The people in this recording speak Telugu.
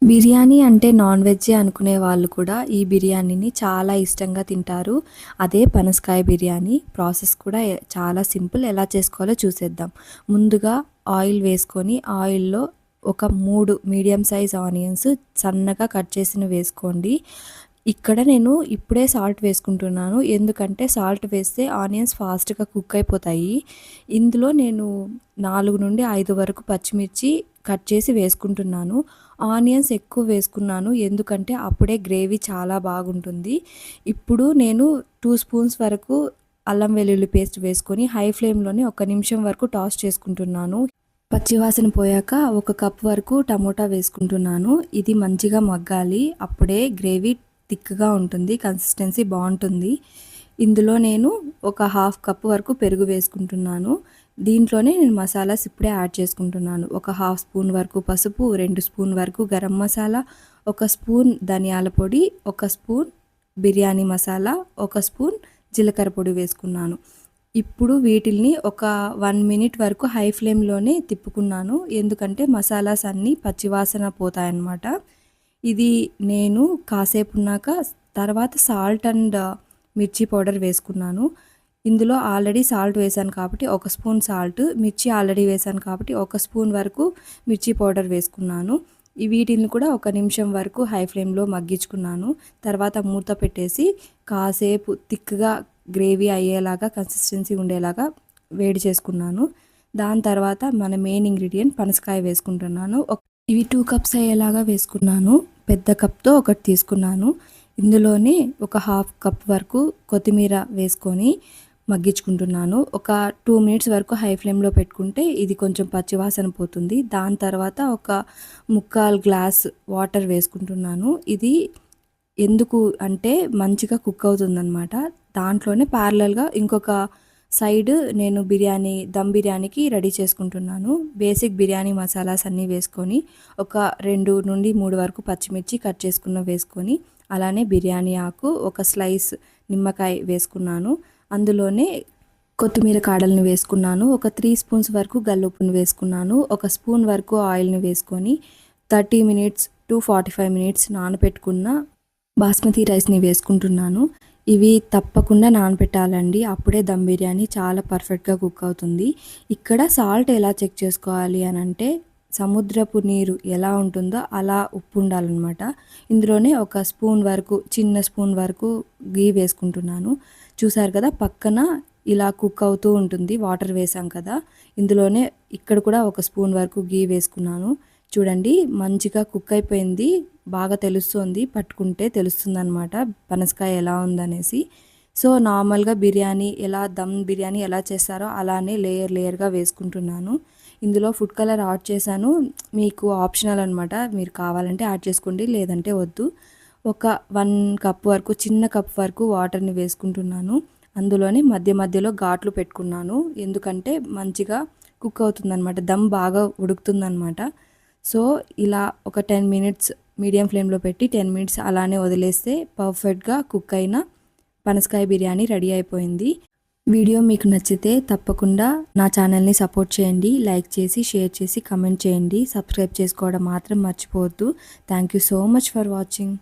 బిర్యానీ అంటే నాన్ వెజ్జే అనుకునే వాళ్ళు కూడా ఈ బిర్యానీని చాలా ఇష్టంగా తింటారు. అదే పనసకాయ బిర్యానీ. ప్రాసెస్ కూడా చాలా సింపుల్. ఎలా చేసుకోవాలో చూసేద్దాం. ముందుగా ఆయిల్ వేసుకొని ఆయిల్‌లో ఒక 3 మీడియం సైజ్ ఆనియన్స్ సన్నగా కట్ చేసినవి వేసుకోండి. ఇక్కడ నేను ఇప్పుడే సాల్ట్ వేసుకుంటున్నాను. ఎందుకంటే సాల్ట్ వేస్తే ఆనియన్స్ ఫాస్ట్‌గా కుక్ అయిపోతాయి. ఇందులో నేను 4-5 వరకు పచ్చిమిర్చి కట్ చేసి వేసుకుంటున్నాను. ఆనియన్స్ ఎక్కువ వేసుకున్నాను. ఎందుకంటే అప్పుడే గ్రేవీ చాలా బాగుంటుంది. ఇప్పుడు నేను 2 స్పూన్స్ వరకు అల్లం వెల్లుల్లి పేస్ట్ వేసుకొని హై ఫ్లేమ్‌లోనే 1 నిమిషం వరకు టాస్ చేసుకుంటున్నాను. పచ్చివాసన పోయాక 1 కప్ వరకు టమోటా వేసుకుంటున్నాను. ఇది మంచిగా మగ్గాలి. అప్పుడే గ్రేవీ థిక్‌గా ఉంటుంది. కన్సిస్టెన్సీ బావుంటుంది. ఇందులో నేను ఒక హాఫ్ కప్ వరకు పెరుగు వేసుకుంటున్నాను. దీంట్లోనే నేను మసాలాస్ ఇప్పుడే యాడ్ చేసుకుంటున్నాను. ఒక హాఫ్ స్పూన్ వరకు పసుపు, 2 స్పూన్ వరకు గరం మసాలా, 1 స్పూన్ ధనియాల పొడి, 1 స్పూన్ బిర్యానీ మసాలా, 1 స్పూన్ జీలకర్ర పొడి వేసుకున్నాను. ఇప్పుడు వీటిల్ని ఒక 1 మినిట్ వరకు హై ఫ్లేమ్‌లోనే తిప్పుకున్నాను. ఎందుకంటే మసాలాస్ అన్నీ పచ్చివాసన పోతాయన్నమాట. ఇది నేను కాసేపున్నాక తర్వాత సాల్ట్ అండ్ మిర్చి పౌడర్ వేసుకున్నాను. ఇందులో ఆల్రెడీ సాల్ట్ వేశాను కాబట్టి 1 స్పూన్ సాల్ట్, మిర్చి ఆల్రెడీ వేశాను కాబట్టి 1 స్పూన్ వరకు మిర్చి పౌడర్ వేసుకున్నాను. వీటిని కూడా 1 నిమిషం వరకు హై ఫ్లేమ్‌లో మగ్గించుకున్నాను. తర్వాత మూత పెట్టేసి కాసేపు థిక్‌గా గ్రేవీ అయ్యేలాగా కన్సిస్టెన్సీ ఉండేలాగా వేడి చేసుకున్నాను. దాని తర్వాత మన మెయిన్ ఇంగ్రీడియంట్ పనసకాయ వేసుకుంటున్నాను. ఇవి 2 కప్స్ అయ్యేలాగా వేసుకున్నాను. పెద్ద కప్‌తో ఒకటి తీసుకున్నాను. ఇందులోనే ఒక హాఫ్ కప్ వరకు కొత్తిమీర వేసుకొని మగ్గించుకుంటున్నాను. ఒక 2 మినిట్స్ వరకు హై ఫ్లేమ్‌లో పెట్టుకుంటే ఇది కొంచెం పచ్చివాసన పోతుంది. దాని తర్వాత ఒక ముక్కాలు గ్లాస్ వాటర్ వేసుకుంటున్నాను. ఇది ఎందుకు అంటే మంచిగా కుక్ అవుతుందనమాట. దాంట్లోనే ప్యారలల్‌గా ఇంకొక సైడ్ నేను దమ్ బిర్యానీకి రెడీ చేసుకుంటున్నాను. బేసిక్ బిర్యానీ మసాలాస్ అన్నీ వేసుకొని ఒక 2-3 వరకు పచ్చిమిర్చి కట్ చేసుకున్నవి వేసుకొని అలానే బిర్యానీ ఆకు, ఒక స్లైస్ నిమ్మకాయ వేసుకున్నాను. అందులోనే కొత్తిమీర కాడలను వేసుకున్నాను. ఒక 3 స్పూన్స్ వరకు గల్లుప్పును వేసుకున్నాను. ఒక స్పూన్ వరకు ఆయిల్‌ని వేసుకొని 30 మినిట్స్ టు 45 మినిట్స్ నానబెట్టుకున్న బాస్మతి రైస్‌ని వేసుకుంటున్నాను. ఇవి తప్పకుండా నానబెట్టాలండి. అప్పుడే దమ్ బిర్యానీ చాలా పర్ఫెక్ట్‌గా కుక్ అవుతుంది. ఇక్కడ సాల్ట్ ఎలా చెక్ చేసుకోవాలి అనంటే సముద్రపు నీరు ఎలా ఉంటుందో అలా ఉప్పు ఉండాలన్నమాట. ఇందులోనే ఒక స్పూన్ వరకు చిన్న స్పూన్ వరకు ఘీ వేసుకుంటున్నాను. చూసారు కదా పక్కన ఇలా కుక్ అవుతూ ఉంటుంది. వాటర్ వేసాం కదా! ఇందులోనే ఇక్కడ కూడా ఒక స్పూన్ వరకు ఘీ వేసుకున్నాను. చూడండి మంచిగా కుక్ అయిపోయింది. బాగా తెలుస్తుంది. పట్టుకుంటే తెలుస్తుందనమాట పనసకాయ ఎలా ఉందనేసి. సో నార్మల్‌గా దమ్ బిర్యానీ ఎలా చేస్తారో అలానే లేయర్‌గా వేసుకుంటున్నాను. ఇందులో ఫుడ్ కలర్ యాడ్ చేశాను. మీకు ఆప్షనల్ అనమాట. మీరు కావాలంటే యాడ్ చేసుకోండి. లేదంటే వద్దు. ఒక 1 కప్ వరకు చిన్న కప్ వరకు వాటర్‌ని వేసుకుంటున్నాను. అందులోనే మధ్యలో ఘాట్లు పెట్టుకున్నాను. ఎందుకంటే మంచిగా కుక్ అవుతుందనమాట. దమ్ బాగా ఉడుకుతుందనమాట. సో ఇలా ఒక 10 మినిట్స్ మీడియం ఫ్లేమ్‌లో పెట్టి 10 మినిట్స్ అలానే వదిలేస్తే పర్ఫెక్ట్‌గా కుక్ అయిన పనసకాయ బిర్యానీ రెడీ అయిపోయింది. వీడియో మీకు నచ్చితే తప్పకుండా నా ఛానల్‌ని సపోర్ట్ చేయండి. లైక్ చేసి, షేర్ చేసి, కామెంట్ చేయండి. సబ్స్క్రైబ్ చేసుకోవడం మాత్రం మర్చిపోవద్దు. Thank you so much for watching.